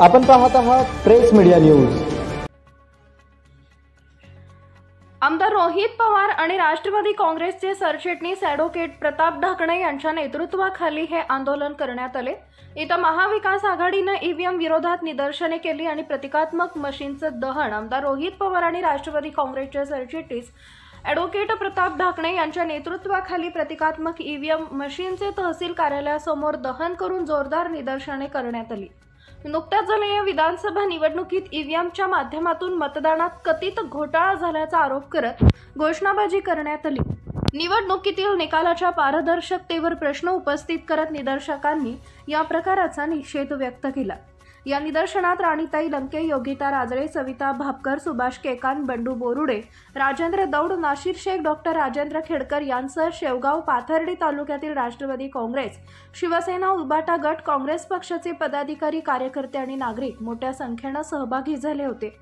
आपण पाहत आहात प्रेस मीडिया न्यूज। आमदार रोहित पवार आणि राष्ट्रवादी काँग्रेसचे सरचिटणीस ॲडव्होकेट प्रताप ढाकणे यांच्या नेतृत्वाखाली हे आंदोलन करण्यात आले। इथं महाविकास आघाडीने ईव्हीएम विरोधात निदर्शने केली आणि प्रतिकात्मक मशीनचं दहन आमदार रोहित पवार आणि राष्ट्रवादी काँग्रेसचे सरचिटणीस ॲडव्होकेट प्रताप ढाकणे यांच्या नेतृत्वाखाली प्रतिकात्मक ईव्हीएम मशीनचे तहसील कार्यालयासमोर दहन करून जोरदार निदर्शने करण्यात आली। नुकत्याच झालेल्या विधानसभा निवडणुकीत ईव्हीएमच्या माध्यमातून मतदानात कथित घोटाळा झाल्याचा आरोप करत घोषणाबाजी करण्यात आली। निवडणुकीतील निकालाच्या पारदर्शकतेवर प्रश्न उपस्थित करत निदर्शकांनी या प्रकाराचा निषेध व्यक्त केला। या निदर्शनात राणीताई लंके, योगिता राजळे, सविता भापकर, सुभाष केकान, बंडू बोरुडे, राजेंद्र दौड, नाशिर शेख, डॉक्टर राजेंद्र खेडकर यांसह शेवगाव, पाथर्डी तालुक्यातील राष्ट्रवादी काँग्रेस, शिवसेना, उबाटा गट, काँग्रेस पक्षाचे पदाधिकारी, कार्यकर्ते आणि नागरिक मोठ्या संख्येने सहभागी झाले होते।